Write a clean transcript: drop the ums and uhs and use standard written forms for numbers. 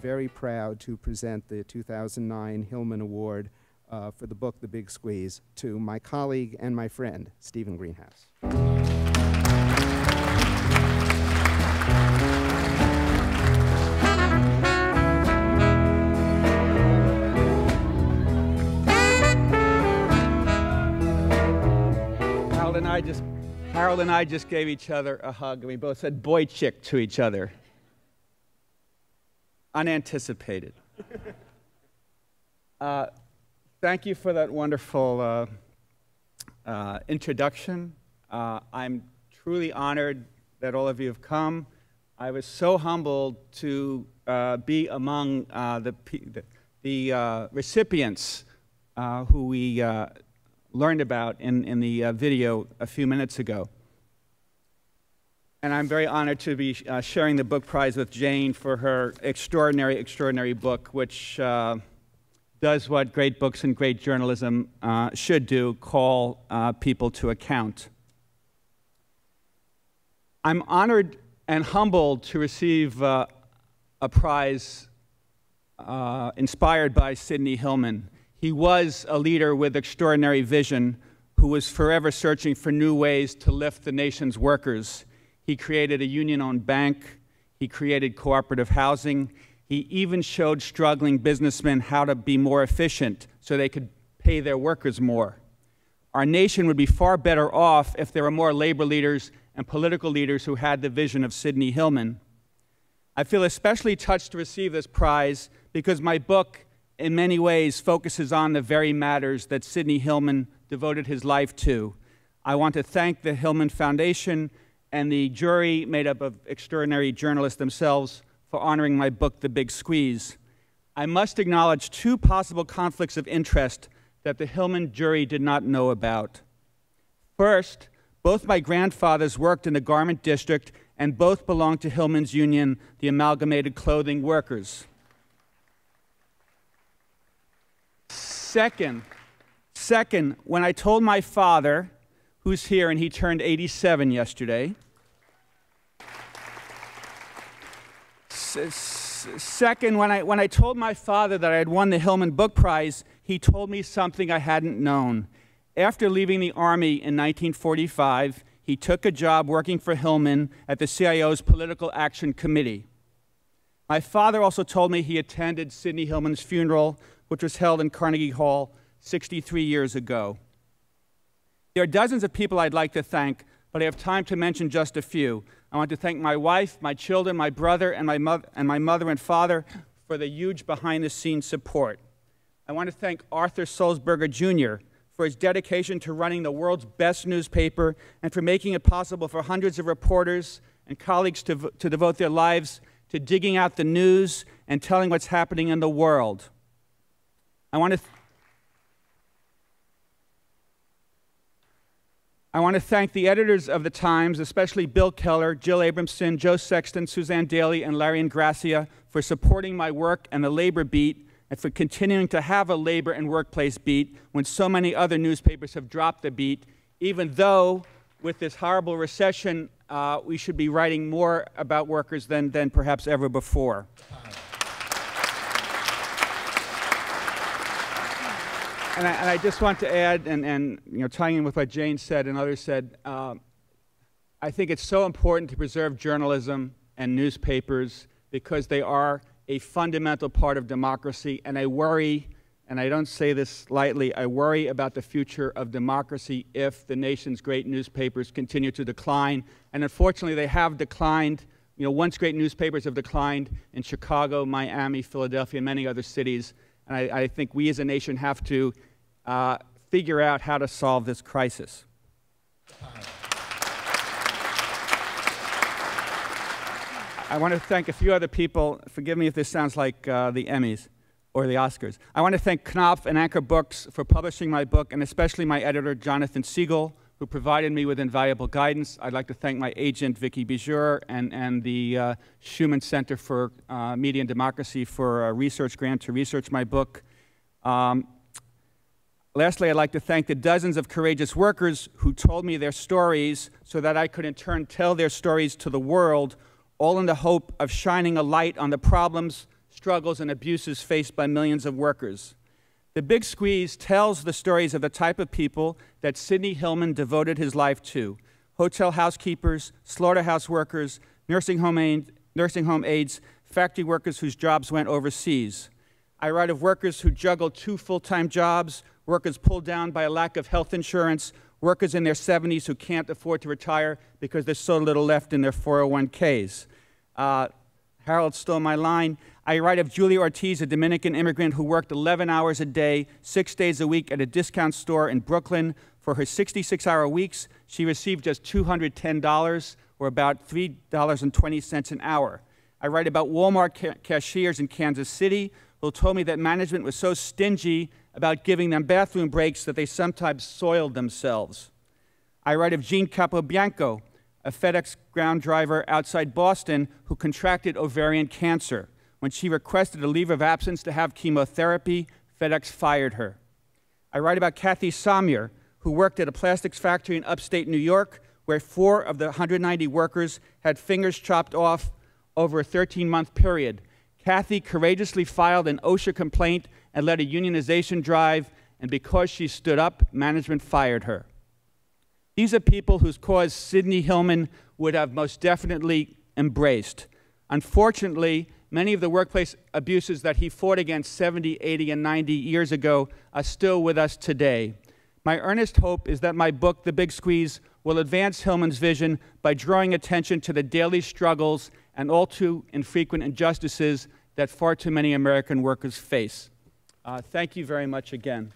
very proud to present the 2009 Hillman Award for the book, The Big Squeeze, to my colleague and my friend, Stephen Greenhouse. Harold and I just gave each other a hug, and we both said boy chick to each other. Unanticipated. Thank you for that wonderful introduction. I'm truly honored that all of you have come. I was so humbled to be among the recipients who we learned about in the video a few minutes ago. And I'm very honored to be sharing the book prize with Jane for her extraordinary, extraordinary book, which does what great books and great journalism should do, call people to account. I'm honored and humbled to receive a prize inspired by Sidney Hillman. He was a leader with extraordinary vision who was forever searching for new ways to lift the nation's workers. He created a union-owned bank. He created cooperative housing. He even showed struggling businessmen how to be more efficient so they could pay their workers more. Our nation would be far better off if there were more labor leaders and political leaders who had the vision of Sidney Hillman. I feel especially touched to receive this prize because my book, in many ways, focuses on the very matters that Sidney Hillman devoted his life to. I want to thank the Hillman Foundation and the jury made up of extraordinary journalists themselves for honoring my book, The Big Squeeze. I must acknowledge two possible conflicts of interest that the Hillman jury did not know about. First, both my grandfathers worked in the garment district and both belonged to Hillman's union, the Amalgamated Clothing Workers. Second, when I told my father, who's here and he turned 87 yesterday, second, when I told my father that I had won the Hillman Book Prize, he told me something I hadn't known. After leaving the Army in 1945, he took a job working for Hillman at the CIO's Political Action Committee. My father also told me he attended Sidney Hillman's funeral, which was held in Carnegie Hall 63 years ago. There are dozens of people I'd like to thank, but I have time to mention just a few. I want to thank my wife, my children, my brother, and my mother and father for the huge behind-the-scenes support. I want to thank Arthur Sulzberger, Jr., for his dedication to running the world's best newspaper and for making it possible for hundreds of reporters and colleagues to devote their lives to digging out the news and telling what's happening in the world. I want to thank the editors of the Times, especially Bill Keller, Jill Abramson, Joe Sexton, Suzanne Daly, and Larry Ingrassia, for supporting my work and the labor beat, and for continuing to have a labor and workplace beat when so many other newspapers have dropped the beat, even though with this horrible recession, we should be writing more about workers than perhaps ever before. And I just want to add, and you know, tying in with what Jane said and others said, I think it's so important to preserve journalism and newspapers because they are a fundamental part of democracy. And I worry, and I don't say this lightly, I worry about the future of democracy if the nation's great newspapers continue to decline. And unfortunately, they have declined. You know, once great newspapers have declined in Chicago, Miami, Philadelphia, and many other cities. And I think we as a nation have to figure out how to solve this crisis. I want to thank a few other people. Forgive me if this sounds like the Emmys or the Oscars. I want to thank Knopf and Anchor Books for publishing my book, and especially my editor, Jonathan Siegel, who provided me with invaluable guidance. I'd like to thank my agent, Vicki Bijur, and the Schumann Center for Media and Democracy for a research grant to research my book. Lastly, I'd like to thank the dozens of courageous workers who told me their stories so that I could in turn tell their stories to the world, all in the hope of shining a light on the problems, struggles, and abuses faced by millions of workers. The Big Squeeze tells the stories of the type of people that Sidney Hillman devoted his life to: hotel housekeepers, slaughterhouse workers, nursing home aides, factory workers whose jobs went overseas. I write of workers who juggle 2 full-time jobs, workers pulled down by a lack of health insurance, workers in their 70s who can't afford to retire because there's so little left in their 401ks. Harold stole my line. I write of Julia Ortiz, a Dominican immigrant who worked 11 hours a day, 6 days a week at a discount store in Brooklyn. For her 66-hour weeks, she received just $210, or about $3.20 an hour. I write about Walmart cashiers in Kansas City who told me that management was so stingy about giving them bathroom breaks that they sometimes soiled themselves. I write of Jean Capobianco, a FedEx ground driver outside Boston who contracted ovarian cancer. When she requested a leave of absence to have chemotherapy, FedEx fired her. I write about Kathy Samir, who worked at a plastics factory in upstate New York, where 4 of the 190 workers had fingers chopped off over a 13-month period. Kathy courageously filed an OSHA complaint and led a unionization drive, and because she stood up, management fired her. These are people whose cause Sidney Hillman would have most definitely embraced. Unfortunately, many of the workplace abuses that he fought against 70, 80, and 90 years ago are still with us today. My earnest hope is that my book, The Big Squeeze, will advance Hillman's vision by drawing attention to the daily struggles and all too infrequent injustices that far too many American workers face. Thank you very much again.